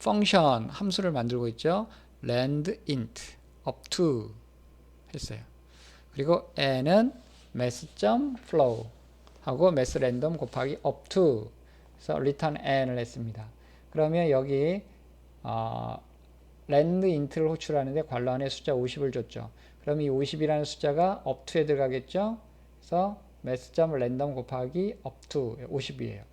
펑션 함수를 만들고 있죠. landInt up to 했어요. 그리고 n은 mass.flow 하고 mass random 곱하기 up to 그래서 return n을 했습니다. 그러면 여기 landInt를 호출하는데 괄호 안에 숫자 50을 줬죠. 그럼 이 50이라는 숫자가 up to에 들어가겠죠. 그래서 mass.random 곱하기 up to 50이에요.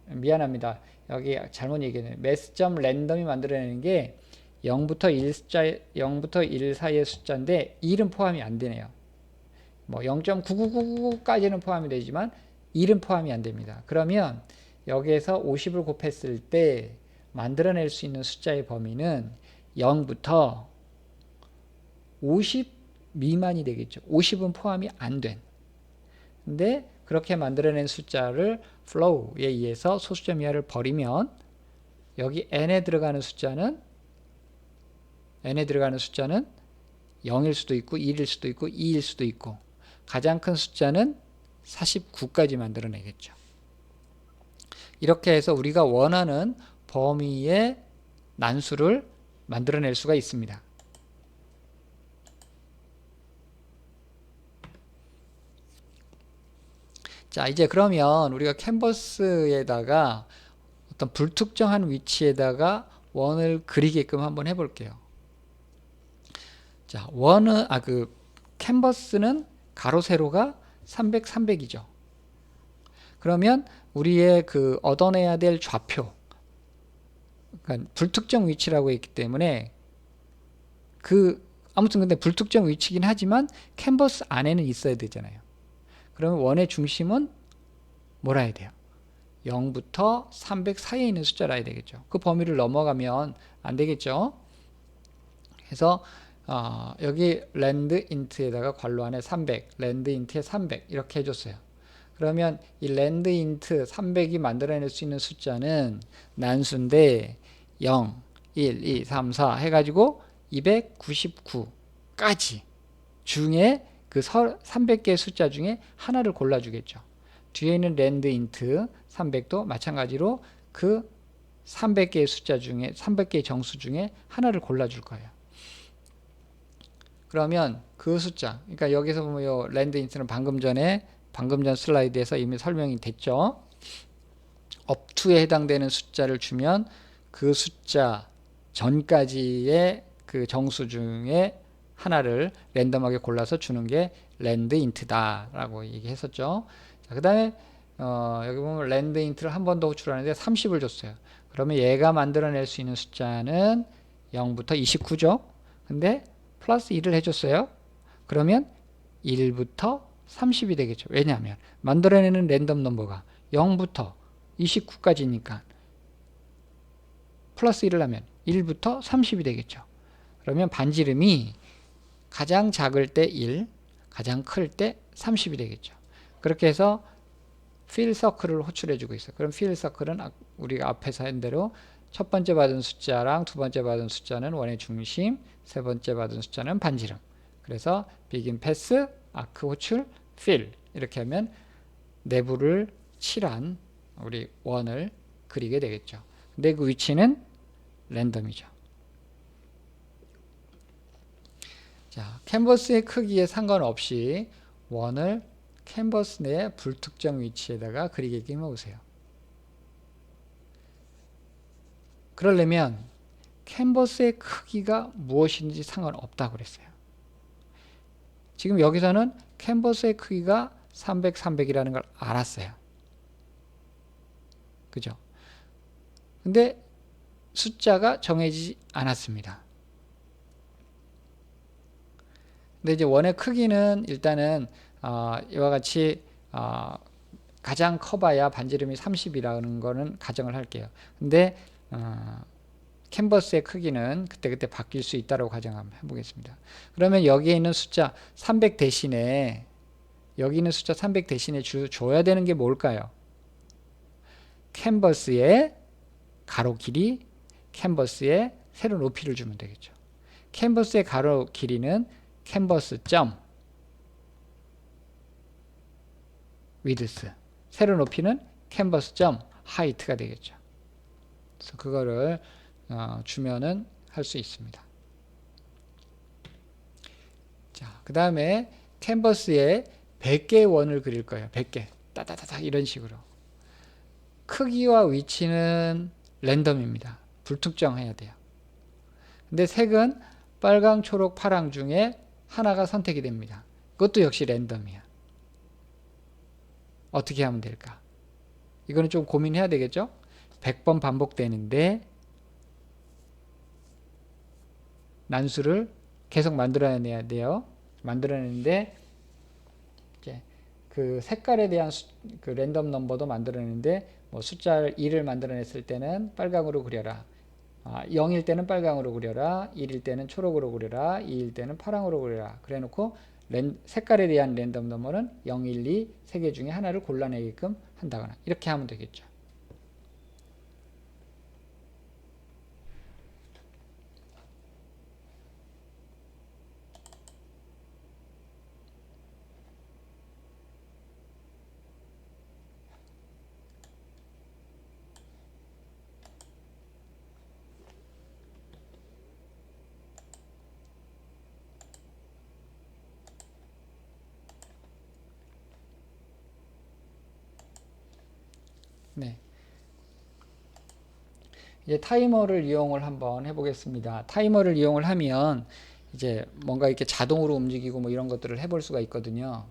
미안합니다. 여기 잘못 얘기했네요. mass.random이 만들어내는 게 0부터 1 숫자, 0부터 1 사이의 숫자인데 1은 포함이 안 되네요. 뭐 0.9999까지는 포함이 되지만 1은 포함이 안 됩니다. 그러면 여기에서 50을 곱했을 때 만들어낼 수 있는 숫자의 범위는 0부터 50 미만이 되겠죠. 50은 포함이 안 된. 근데 그렇게 만들어낸 숫자를 flow에 의해서 소수점 이하를 버리면 여기 n에 들어가는 숫자는 0일 수도 있고 1일 수도 있고 2일 수도 있고 가장 큰 숫자는 49까지 만들어내겠죠. 이렇게 해서 우리가 원하는 범위의 난수를 만들어낼 수가 있습니다. 자, 이제 그러면 우리가 캔버스에다가 어떤 불특정한 위치에다가 원을 그리게끔 한번 해볼게요. 자, 캔버스는 가로 세로가 300, 300이죠. 그러면 우리의 얻어내야 될 좌표, 그러니까 불특정 위치라고 했기 때문에 아무튼 근데 불특정 위치긴 하지만 캔버스 안에는 있어야 되잖아요. 그러면 원의 중심은 뭐라 해야 돼요? 0부터 300 사이에 있는 숫자라 해야 되겠죠. 그 범위를 넘어가면 안 되겠죠. 그래서 여기 landInt에다가 괄호 안에 300, landInt에 300 이렇게 해줬어요. 그러면 이 landInt 300이 만들어낼 수 있는 숫자는 난수인데 0, 1, 2, 3, 4 해가지고 299까지 중에 300개의 숫자 중에 하나를 골라주겠죠. 뒤에 있는 landInt 300도 마찬가지로 300개의 숫자 중에 300개의 정수 중에 하나를 골라줄 거예요. 그러면 그 숫자, 그러니까 여기서 보면 요 landInt는 방금 전 슬라이드에서 이미 설명이 됐죠. up to에 해당되는 숫자를 주면 그 숫자 전까지의 정수 중에 하나를 랜덤하게 골라서 주는 게 landInt다 라고 얘기했었죠. 그 다음에 여기 보면 landInt를 한 번 더 호출하는데 30을 줬어요. 그러면 얘가 만들어낼 수 있는 숫자는 0부터 29죠. 근데 플러스 1을 해줬어요. 그러면 1부터 30이 되겠죠. 왜냐하면 만들어내는 랜덤 넘버가 0부터 29까지니까 플러스 1을 하면 1부터 30이 되겠죠. 그러면 반지름이 가장 작을 때 1, 가장 클 때 30이 되겠죠. 그렇게 해서 fill circle을 호출해주고 있어요. 그럼 fill circle은 우리가 앞에서 한 대로 첫 번째 받은 숫자랑 두 번째 받은 숫자는 원의 중심, 세 번째 받은 숫자는 반지름. 그래서 begin, pass, arc 호출, fill 이렇게 하면 내부를 칠한 우리 원을 그리게 되겠죠. 근데 그 위치는 랜덤이죠. 자, 캔버스의 크기에 상관없이 원을 캔버스 내의 불특정 위치에다가 그리게끔 해보세요. 그러려면 캔버스의 크기가 무엇인지 상관없다고 그랬어요. 지금 여기서는 캔버스의 크기가 300, 300이라는 걸 알았어요. 그죠? 근데 숫자가 정해지지 않았습니다. 근데 이제 원의 크기는 일단은 이와 같이 가장 커봐야 반지름이 30이라는 거는 가정을 할게요. 근데 캔버스의 크기는 그때그때 바뀔 수 있다고 가정해 보겠습니다. 그러면 여기에 있는 숫자 300 대신에 여기 있는 숫자 300 대신에 줘야 되는 게 뭘까요? 캔버스의 가로 길이, 캔버스의 세로 높이를 주면 되겠죠. 캔버스의 가로 길이는 캔버스 점 위드스, 세로 높이는 캔버스 점 하이트가 되겠죠. 그래서 그거를 주면은 할 수 있습니다. 자, 그 다음에 캔버스에 100개의 원을 그릴 거예요. 100개. 따다다다 이런 식으로. 크기와 위치는 랜덤입니다. 불특정해야 돼요. 근데 색은 빨강, 초록, 파랑 중에 하나가 선택이 됩니다. 그것도 역시 랜덤이야. 어떻게 하면 될까? 이거는 좀 고민해야 되겠죠? 100번 반복되는데 난수를 계속 만들어내야 돼요. 만들어내는데 이제 그 색깔에 대한 그 랜덤 넘버도 만들어내는데 뭐 숫자 2를 만들어냈을 때는 빨강으로 그려라. 0일 때는 빨강으로 그려라. 1일 때는 초록으로 그려라. 2일 때는 파랑으로 그려라. 그래 놓고 색깔에 대한 랜덤 넘버는 0, 1, 2, 3개 중에 하나를 골라내게끔 한다거나 이렇게 하면 되겠죠. 네. 이제 타이머를 이용을 한번 해보겠습니다. 타이머를 이용을 하면 이제 뭔가 이렇게 자동으로 움직이고 뭐 이런 것들을 해볼 수가 있거든요.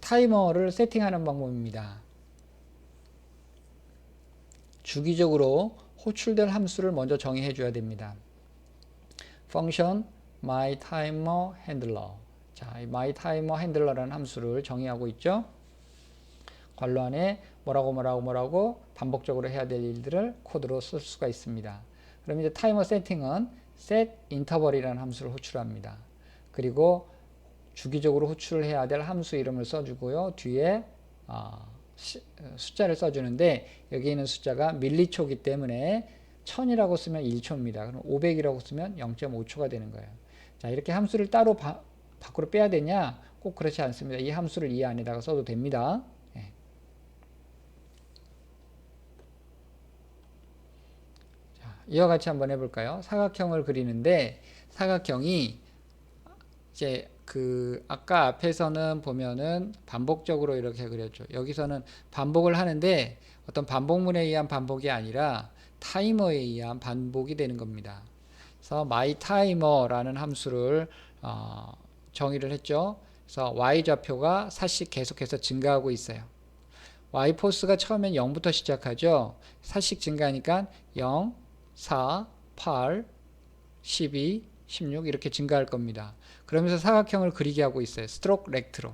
타이머를 세팅하는 방법입니다. 주기적으로 호출될 함수를 먼저 정의해 줘야 됩니다. function myTimerHandler. 자, 이 myTimerHandler라는 함수를 정의하고 있죠. 괄호 안에 뭐라고 반복적으로 해야 될 일들을 코드로 쓸 수가 있습니다. 그럼 이제 타이머 세팅은 setInterval이라는 함수를 호출합니다. 그리고 주기적으로 호출을 해야 될 함수 이름을 써주고요. 뒤에 숫자를 써주는데 여기 있는 숫자가 밀리초이기 때문에 1000이라고 쓰면 1초입니다. 그럼 500이라고 쓰면 0.5초가 되는 거예요. 자, 이렇게 함수를 따로 밖으로 빼야 되냐? 꼭 그렇지 않습니다. 이 함수를 이 안에다가 써도 됩니다. 네. 자, 이와 같이 한번 해볼까요? 사각형을 그리는데 사각형이 이제 그 아까 앞에서는 보면은 반복적으로 이렇게 그렸죠. 여기서는 반복을 하는데 어떤 반복문에 의한 반복이 아니라 타이머에 의한 반복이 되는 겁니다. 그래서 myTimer라는 함수를 정의를 했죠. 그래서 y좌표가 사씩 계속해서 증가하고 있어요. y포스가 처음엔 0부터 시작하죠. 사씩 증가하니까 0, 4, 8, 12, 16 이렇게 증가할 겁니다. 그러면서 사각형을 그리게 하고 있어요. 스트로크 렉트로.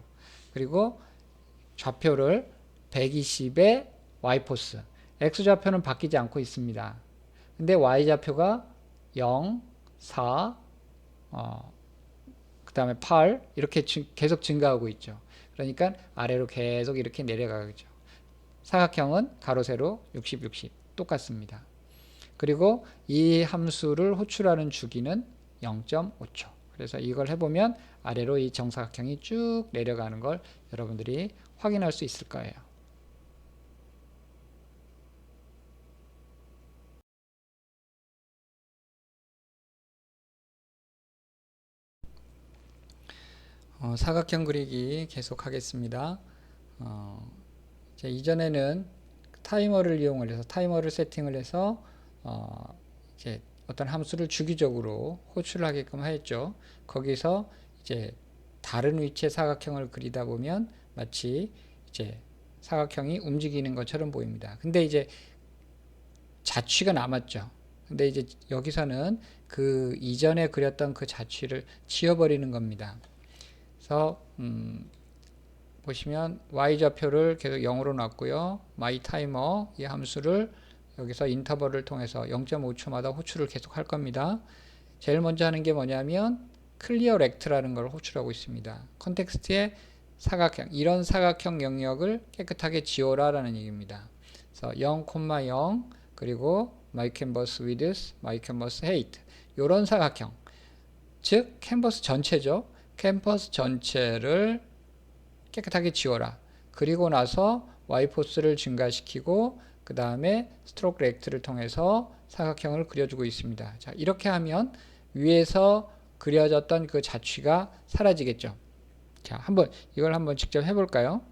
그리고 좌표를 120의 y포스. x좌표는 바뀌지 않고 있습니다. 근데 y좌표가 0, 4, 그 다음에 8 이렇게 계속 증가하고 있죠. 그러니까 아래로 계속 이렇게 내려가죠. 사각형은 가로 세로 60, 60 똑같습니다. 그리고 이 함수를 호출하는 주기는 0.5초. 그래서 이걸 해보면 아래로 이 정사각형이 쭉 내려가는 걸 여러분들이 확인할 수 있을 거예요. 사각형 그리기 계속 하겠습니다. 이전에는 타이머를 이용을 해서 타이머를 세팅을 해서 이제 어떤 함수를 주기적으로 호출을 하게끔 하였죠. 거기서 이제 다른 위치의 사각형을 그리다 보면 마치 이제 사각형이 움직이는 것처럼 보입니다. 근데 이제 자취가 남았죠. 근데 이제 여기서는 그 이전에 그렸던 그 자취를 지워버리는 겁니다. 그래서 보시면 y좌표를 계속 0으로 놨고요. myTimer 이 함수를 여기서 인터벌을 통해서 0.5초마다 호출을 계속 할 겁니다. 제일 먼저 하는 게 뭐냐면 clear rect라는 걸 호출하고 있습니다. 컨텍스트의 사각형, 이런 사각형 영역을 깨끗하게 지워라 라는 얘기입니다. 그래서 0,0 그리고 my canvas width, my canvas height 이런 사각형, 즉 캔버스 전체죠. 캔버스 전체를 깨끗하게 지워라. 그리고 나서 Y 포스를 증가시키고 그 다음에 스트로크 렉트를 통해서 사각형을 그려주고 있습니다. 자, 이렇게 하면 위에서 그려졌던 그 자취가 사라지겠죠. 자, 이걸 한번 직접 해볼까요?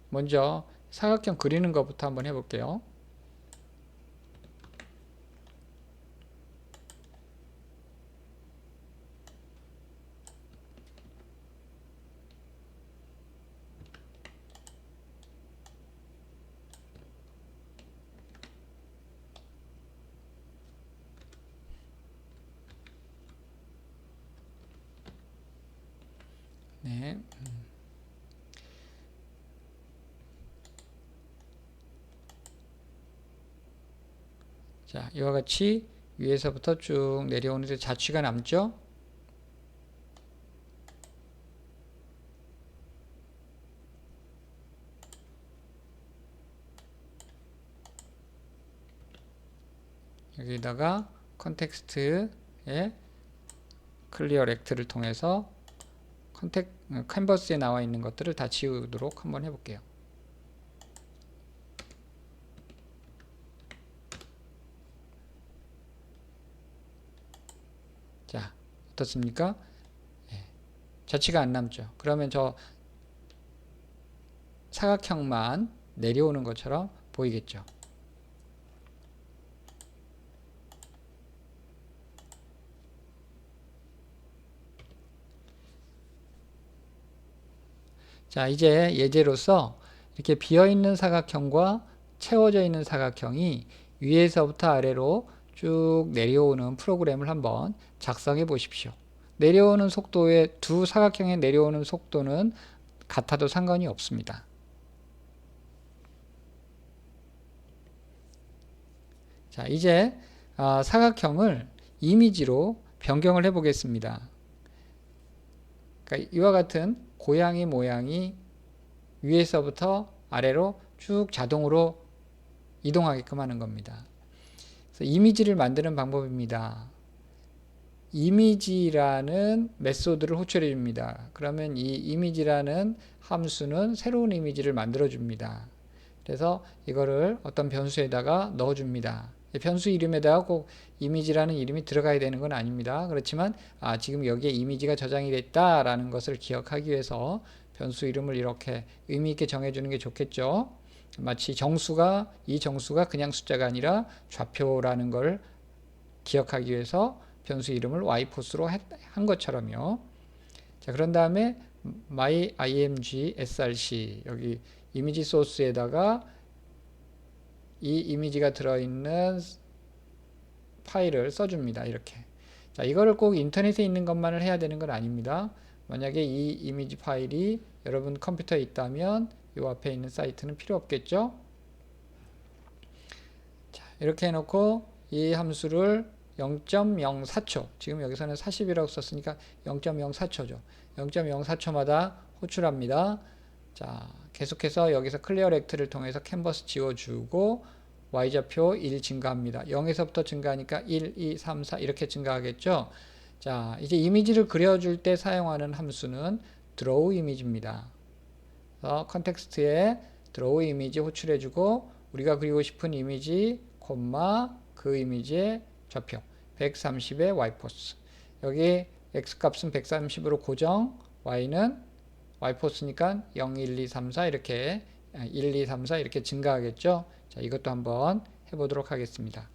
먼저 사각형 그리는 것부터 한번 해볼게요. 네. 자, 이와 같이 위에서부터 쭉 내려오는데 자취가 남죠? 여기다가 컨텍스트에 클리어 렉트를 통해서 캔버스에 나와 있는 것들을 다 지우도록 한번 해볼게요. 자, 어떻습니까? 자취가 안 남죠. 그러면 저 사각형만 내려오는 것처럼 보이겠죠. 자, 이제 예제로서 이렇게 비어있는 사각형과 채워져 있는 사각형이 위에서부터 아래로 쭉 내려오는 프로그램을 한번 작성해 보십시오. 내려오는 속도의 두 사각형의 내려오는 속도는 같아도 상관이 없습니다. 자, 이제 사각형을 이미지로 변경을 해 보겠습니다. 그러니까 이와 같은 고양이 모양이 위에서부터 아래로 쭉 자동으로 이동하게끔 하는 겁니다. 그래서 이미지를 만드는 방법입니다. 이미지라는 메소드를 호출해 줍니다. 그러면 이 이미지라는 함수는 새로운 이미지를 만들어 줍니다. 그래서 이거를 어떤 변수에다가 넣어 줍니다. 변수 이름에다가 꼭 이미지라는 이름이 들어가야 되는 건 아닙니다. 그렇지만 지금 여기에 이미지가 저장이 됐다라는 것을 기억하기 위해서 변수 이름을 이렇게 의미 있게 정해주는 게 좋겠죠. 마치 이 정수가 그냥 숫자가 아니라 좌표라는 걸 기억하기 위해서 변수 이름을 y포스로 한 것처럼요. 자, 그런 다음에 myimg src 여기 이미지 소스에다가 이 이미지가 들어있는 파일을 써줍니다. 이렇게. 자, 이거를 꼭 인터넷에 있는 것만을 해야 되는 건 아닙니다. 만약에 이 이미지 파일이 여러분 컴퓨터에 있다면 이 앞에 있는 사이트는 필요 없겠죠? 자, 이렇게 해놓고 이 함수를 0.04초, 지금 여기서는 40이라고 썼으니까 0.04초죠. 0.04초마다 호출합니다. 자, 계속해서 여기서 클리어 렉트를 통해서 캔버스 지워주고 y좌표 1 증가합니다. 0에서부터 증가하니까 1, 2, 3, 4 이렇게 증가하겠죠. 자, 이제 이미지를 그려줄 때 사용하는 함수는 draw 이미지입니다. 그래서 컨텍스트에 draw 이미지 호출해주고 우리가 그리고 싶은 이미지, 그 이미지의 좌표 130의 y포스. 여기 x값은 130으로 고정, y는 y포스니까 0, 1, 2, 3, 4 이렇게 1, 2, 3, 4 이렇게 증가하겠죠. 자, 이것도 한번 해보도록 하겠습니다.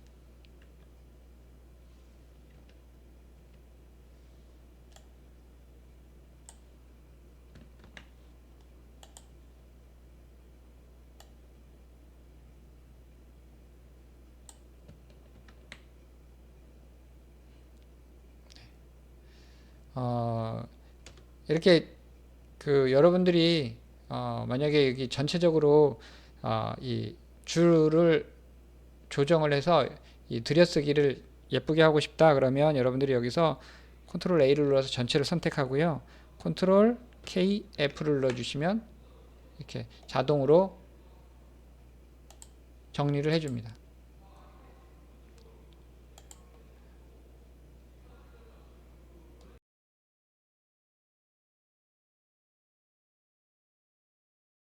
이렇게 여러분들이 만약에 여기 전체적으로 이 줄을 조정을 해서 이 들여쓰기를 예쁘게 하고 싶다 그러면 여러분들이 여기서 컨트롤 A를 눌러서 전체를 선택하고요. 컨트롤 K, F를 눌러주시면 이렇게 자동으로 정리를 해줍니다.